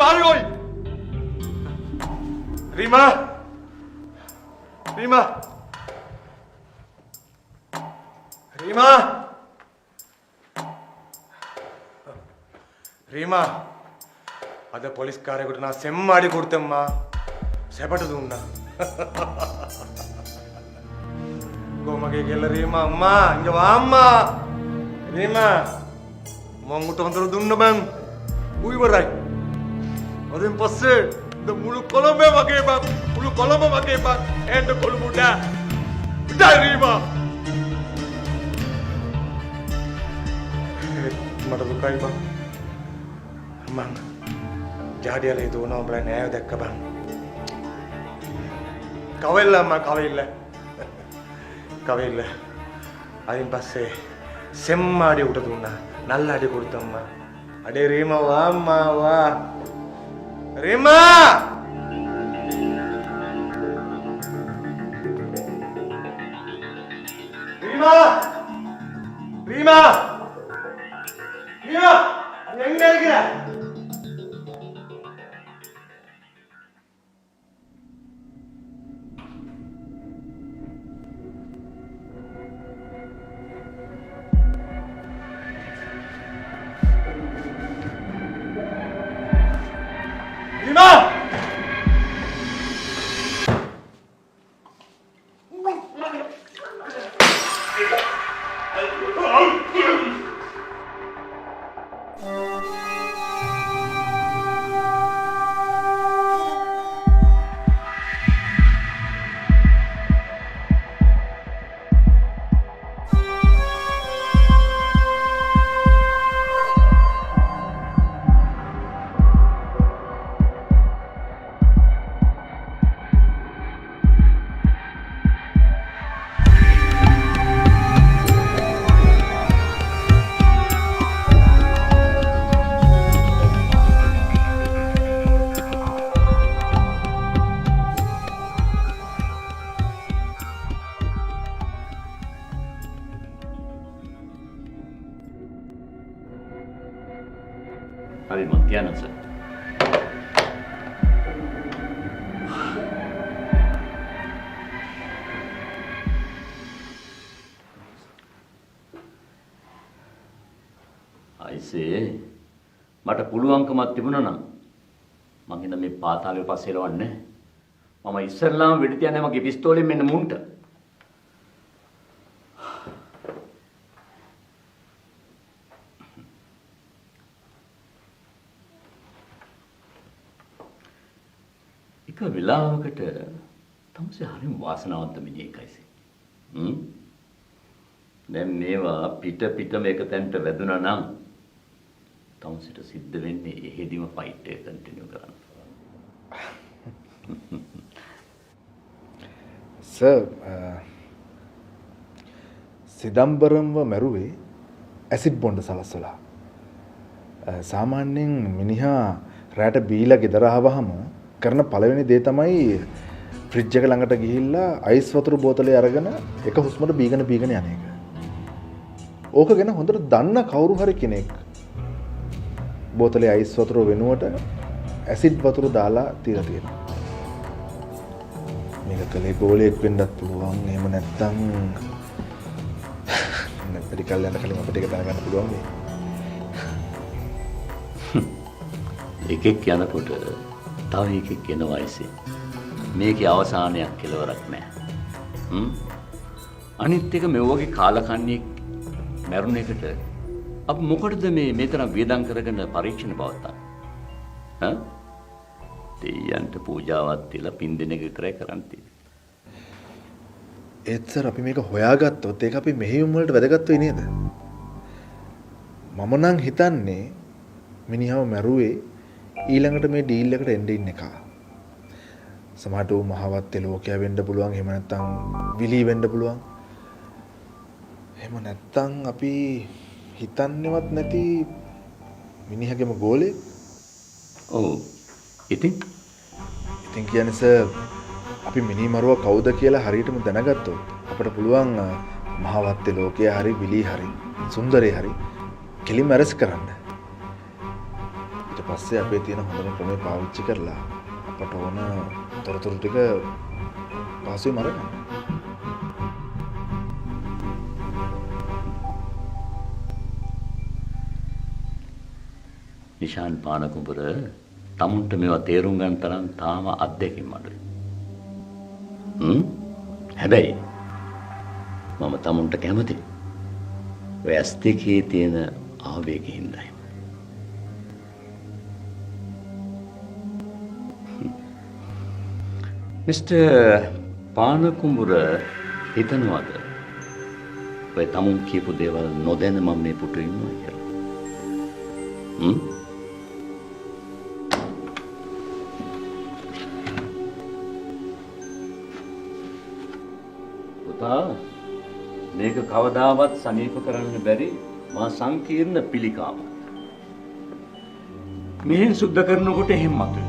පාරේ ඔයි. රීමා. රීමා. රීමා. රීමා. අද පොලිස් කාර්යයකට නා සෙම්මාඩි කුර්තම්මා. සැපට දුන්නා. කොමගේ කෙල්ල රීමා අම්මා ඉංග වාම්මා. රීමා. මම උට හොඳට දුන්න බං. ඌ ඉවරයි. අදින් පස්සේ මුළු කොළඹ වගේ බං. මුළු කොළඹ වගේ බං. එන්න කොළඹට. ඩයිරීමා. මට දුකයි බං. මං ජාඩියලේ දුවනවා බලා නෑව දැක්ක බං. කවෙල්ල අම්මා කවෙල්ල. කවෙල්ල. අදින් පස්සේ සෙම්මාඩි උට දුන්නා. නල්ලාඩි කුර්තම්මා. අඩේ රීමා වා අම්මා වා. රීමා! රීමා! රීමා! රීමා! එங்கே இருக்கிற? රීමා! හරි මම කියනවා සර්. අයිසේ මට පුළුවන්කමක් තිබුණා නම් මං හින්දා මේ පාතාලේ පස්සේ එලවන්නේ. මම ඉස්සෙල්ලාම වෙඩි තියන්නේ මගේ පිස්තෝලෙන් මෙන්න මුන්ට. එක වෙලාවකට තමසේ හරිම වාසනාවන්ත මිනිහෙක්යිසේ. දැන් මේවා පිට මේක තැන්ට වැදුනා නම් තමසට සිද්ධ වෙන්නේ එහෙදිම ෆයිට් එක කන්ටිනියු කරන්න. සර් සිදම්බරම්ව මැරුවේ ඇසිඩ් බොන්ඩ සලස්සලා. සාමාන්‍යයෙන් මිනිහා රැට බීලා ගෙදර ආවහම කරන පළවෙනි දේ තමයි ෆ්‍රිජ් එක ළඟට ගිහිල්ලා අයිස් වතුර බෝතලේ අරගෙන එක හුස්මට බීගෙන යන එක. ඕක ගැන හොඳට දන්න කවුරු හරි කෙනෙක් බෝතලේ අයිස් වතුර වෙනුවට ඇසිඩ් වතුර දාලා තියලා තියෙනවා. මේක කලේ ගෝලයක් වෙන්නත් පුළුවන්. එහෙම නැත්නම් මෙඩිකල් යන කලින් අපිට ඒක දැනගන්න පුළුවන් මේ. එකෙක් යනකොට තව එකෙක් එන වයසේ මේකේ අවසානයක් කෙලවරක් නැහැ. අනිත් එක මේ වගේ කාලකන්ණියෙක් මැරුණ එකට අපි මොකටද මේ තරම් වියදම් කරගෙන පරීක්ෂණ පවත්වන්නේ? දෙයයන්ට පූජාවක් තියලා පින් දෙන එක විතරයි කරන්න තියෙන්නේ. ඒත් සර් අපි මේක හොයාගත්තොත් ඒක අපි මෙහෙයුම් වලට වැදගත් වෙයි නේද? මම නම් හිතන්නේ මිනිහව මැරුවේ ඊළඟට මේ ඩීල් එකට එන්න ඉන්න එක. සමහරට ඌ මහවත් ලෝකයා වෙන්න පුළුවන්. එහෙම නැත්නම් විලී වෙන්න පුළුවන්. එහෙම නැත්නම් අපි හිතන්නේවත් නැති මිනිහගේම ගෝලේ. ඔව්. ඉතින් කියන්නේ සර් අපි මිනිමරුව කවුද කියලා හරියටම දැනගත්තොත් අපිට පුළුවන් මහවත් ලෝකයේ හරි විලී හරි සුන්දරේ හරි කෙලින්ම අරස් කරන්න. ඊට පස්සේ අපේ තියෙන හොඳම ක්‍රමය පාවිච්චි කරලා අපට ඕන තොරතුරු ටික පහසුවෙන් අරගන්න. නිශාන් පානකුඹර තමුන්ට මේවා තේරුම් ගන්න තරම් තාම අත්දැකීම් අඩුයි. හැබැයි මම තමුන්ට කැමතියි. ඔය ඇස් දෙකේ තියෙන ආවේගය හින්දායි. මිස්ටර් පානකුඹර හිතනවාද ඔය තමුන් කියපු දේවල් නොදැන මම මේ පුටුවේ ඉන්නවා කියලා? පුතා මේක කවදාවත් සනීප කරන්න බැරි මා සංකීර්ණ පිළිකාම. මෙහෙන් සුද්ධ කරනකොට එහෙම මතුවේ.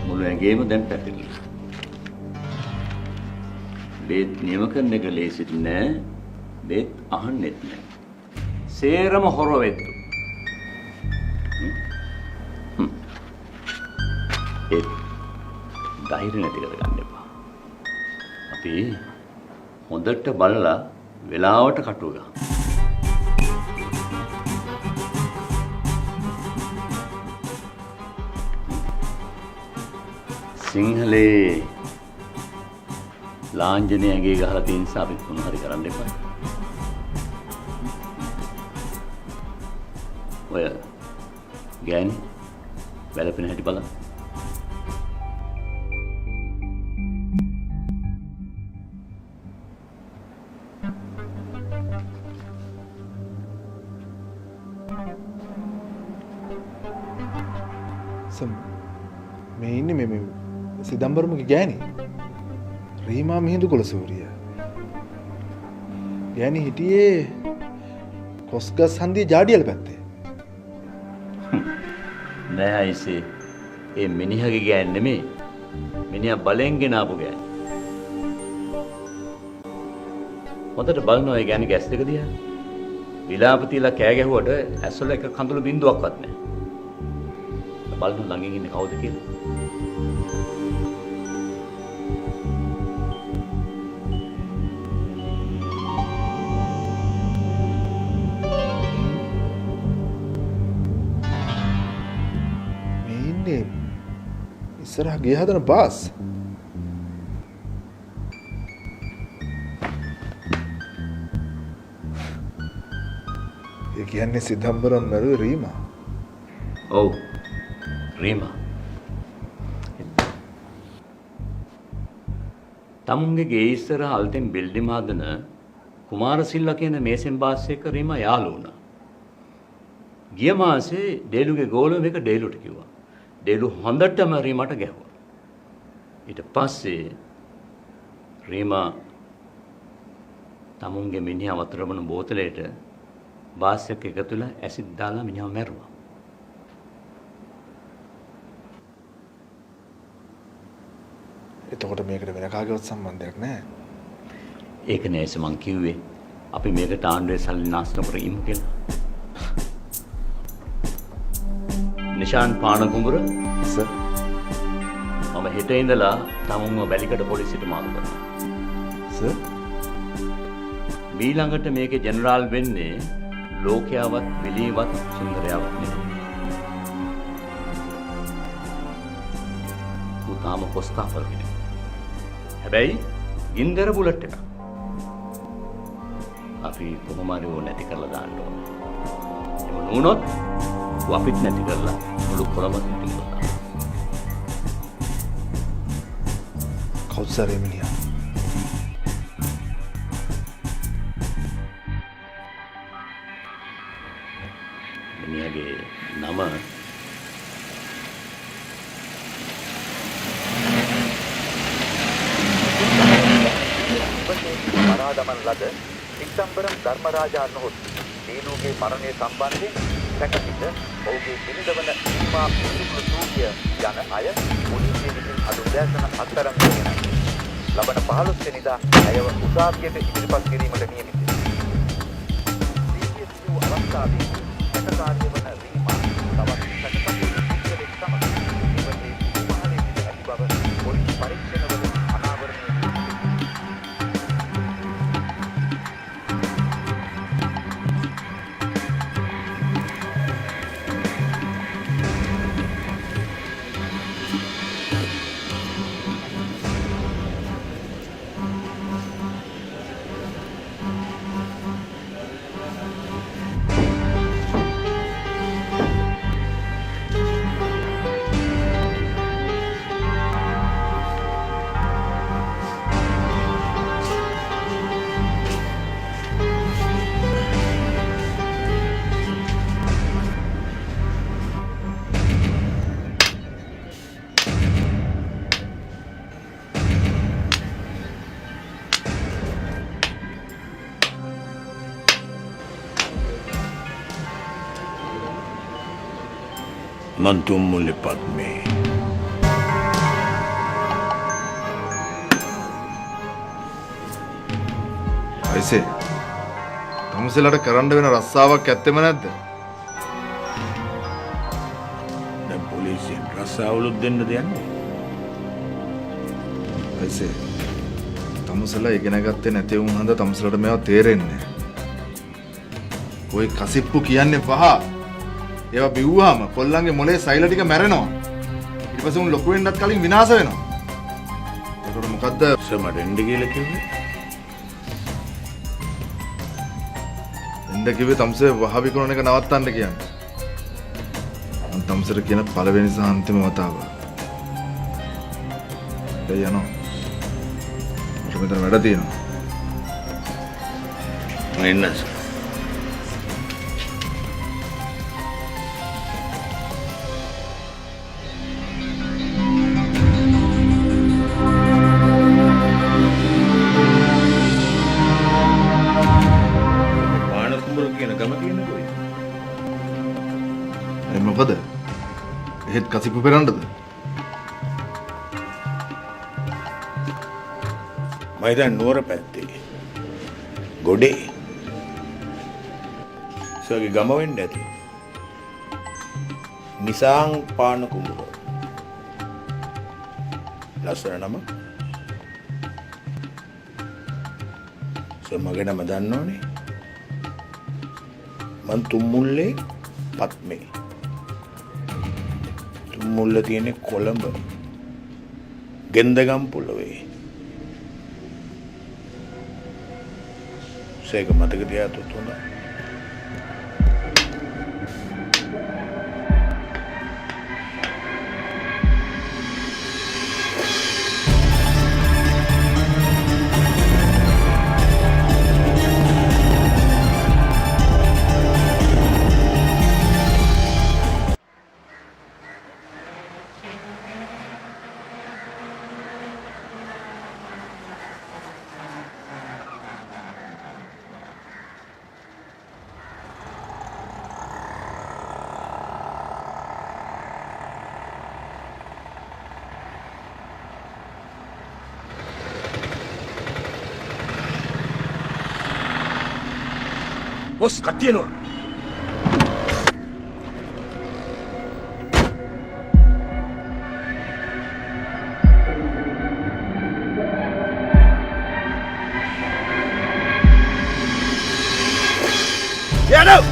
මුළු ඇඟේම දැන් පැතිරෙනවා. බේත් නියම කරන එක ලේසිත් නෑ. බේත් අහන්නෙත් නෑ. සේරම හොර වෙද්දු. ඒ ධෛර්ය නැති කරගන්න එපා. අපි හොඳට බලලා වෙලාවට කටුව ගන්න. සිංහලේ ලාංජනය ඇගේ ගහලා තියෙන නිසා අපි මොන හරි කරන්න එපා. ඔය ගෑණි වැළපෙන හැටි බලන්න. මේ ඉන්නේ මේ සිදම්බරමගේ ගෑණි රීමා මිහිඳු කුලසූරිය. ගෑණි හිටියේ කොස්ගස් හන්දියේ ජාඩියල පැත්තේ. නෑ අයිසේ. ඒ මිනිහගේ ගෑණි නෙමෙයි. මිනිහා බලෙන් ගෙන ආපු ගෑණි. හොඳට බලනවා ඒ ගෑණි ගැස් දෙක දිහා. විලාප තියලා කෑ ගැහුවට ඇස්වල එක කඳුළු බින්දුවක්වත් නෑ. බලන්න ළඟින් ඉන්නේ කවුද කියලා. මේ ඉන්නේ ඉස්සරහ ගේ හදන බාස්. ඒ කියන්නේ සිදම්බරම් මරුවේ රීමා. ඔව්. රීමා. තමුන්ගේ ගේ ඉස්සරහ අලුතෙන් බිල්ඩින් හදන කුමාරසිල්ලා කියන මේසෙන් බාස් එක්ක රීමා යාළු වුණා. ගිය මාසේ ඩේලුගේ ගෝලම එක ඩේලුට කිව්වා. ඩේලු හොඳටම රීමාට ගැහුවා. ඊට පස්සේ රීමා තමුන්ගේ මිනිහා වතුර බොන බෝතලයට බාස් එක්ක එකතු වෙලා ඇසිඩ් දාලා මිනිහා මැරුවා. එතකොට මේකට වෙන කාගේවත් සම්බන්ධයක් නැහැ. ඒක නෑස මං කිව්වේ. අපි මේකට ආණ්ඩුවේ සල්ලි නාස්ති නොකර ඉමු කියලා. නිශාන් පානකුඹර සර් මම හෙට ඉඳලා තමුන්ව වැලිකඩ පොලිසියට මාරු කරනවා. සර් ඊළඟට මේකේ ජෙනරාල් වෙන්නේ ලෝකයාවත් විලීවත් සුන්දරයාවත් නෙමෙයි. තාම කොස්තාපල් කෙනෙක්. හැබැයි ගින්දර බුලට් එකක්. අපි කොහොම හරි ඕන නැති කරලා දාන්න ඕන. එහෙම නුනොත් අපිත් නැති කරලා මුළු කොළඹ නැති කරලා. කවුද සර් මිනිහා? මිනිහාගේ නම මරාදමන් ලද සික්සම්බරම් ධර්මරාජා නොහොත් දේනුගේ මරණය සම්බන්ධයෙන් සැකසිත ඔහුගේ බිරිඳවන සීමා පිළිකුළු සූරිය යන අය පොලිසිය විසින් අද උදෑසන අත්අඩංගුවට ගෙනයි. ලබන 15 වෙනිදා ඇයව උසාවියට ඉදිරිපත් කිරීමට නියමිතයි. සීරියස් වූ අවස්ථාවේ සැකකාරිය වන රීමා සැකසම්පන්න පුද්ගලෙක් සමග නිවසේ කුමහලේ සිට ඇති බව පොලිස් පරීක්ෂණවල අනාවරණය වී තිබේ. මං තුම්මුල්ලේ පද්මේ අයිසේ තමුසෙලට කරන්න වෙන රස්සාවක් ඇත්තෙම නැද්ද? දැන් පොලිසියෙන් රස්සාවලුත් දෙන්න දෙන්නේ. අයිසේ තමුසෙලා ඉගෙන ගත්තේ නැති වුන් හන්ද තමුසෙලට මේවා තේරෙන්නේ නැහැ. ඔය කසිප්පු කියන්නේ පහ. ඒවා බිව්වහම කොල්ලන්ගේ මොලේ සෛල ටික මැරෙනවා. ඊට පස්සේ උන් ලොකු වෙන්නත් කලින් විනාශ වෙනවා. ඒකට මොකද්ද සමඩ එන්න කියලා කිව්වේ? එන්න කිව්වේ තමුසේ වහවි කරන එක නවත්තන්න කියන්නේ. මම තමුසෙට කියන පළවෙනි සහ අන්තිම වතාව. ඒ යනවා. මට මෙතන වැඩ තියෙනවා. මම එන්නස්. මොකද? එහෙත් කසිප්පු පෙරන්නද? මම දැන් නුවර පැත්තේ. ගොඩේ. සෝගේ ගම වෙන්න ඇති. නිසාං පාන කුඹුර. ලස්සන නම. මගේ නම දන්නෝනේ. මං තුම්මුල්ලේ පත්මේ. තුම්මුල්ල තියෙන්නේ කොළඹ ගෙන්දගම් පොළොවේ. සේක මතක තියාගත්තොත් හොඳයි. බොස් කට්ටියනවා. යඩෝ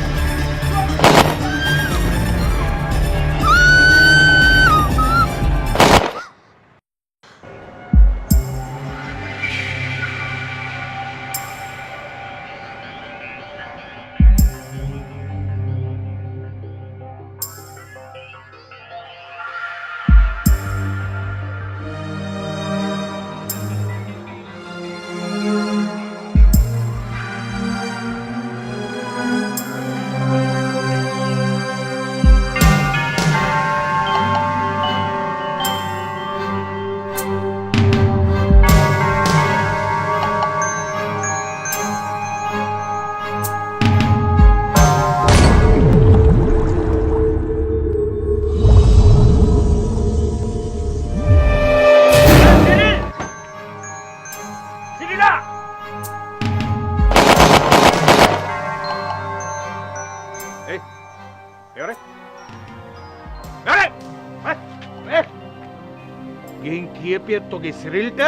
ගෙන් කියපියත් ඔගේ සිරිල්ට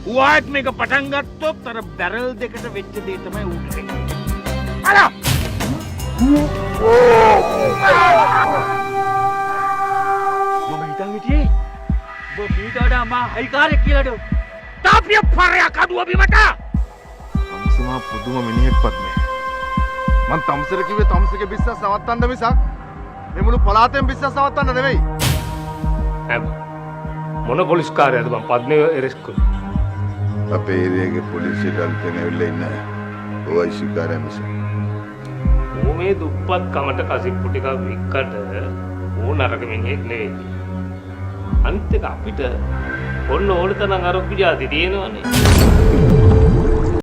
ඌආත් මේක පටන් ගත්තොත් අර බැරල් දෙකට වෙච්ච දේ තමයි ඌට වෙන්නේ. අලා! මම හිතන් හිටියේ ඔබ මීට වඩා මා හයිකාරයෙක් කියලාද? තාපිය පරයක් අදුව බිමට! තම්සමා පුදුම මිනිහෙක්වත් නෑ. මං තම්සර කිව්වේ තම්සගේ බිස්නස් නවත්තන්න මිසක් මේ මුළු පළාතෙන් බිස්නස් නවත්තන්න නෙවෙයි. මොන පොලිස් කාර්යයද මම පද්නේ එරෙස්ට් කළේ. අපේ ඒරියාගේ පොලිසියට අල්පෙන් ඇවිල්ලා ඉන්න ඔයයි ශිකාරය මිස. ඌ මේ දුප්පත් කමට කසිප්පු ටිකක් වික්කට ඌ නරක මිනිහෙක් නෙවෙයි. අනිත් එක අපිට ඔන්න ඕන තරම් අරොප්පු જાති තියෙනවනේ.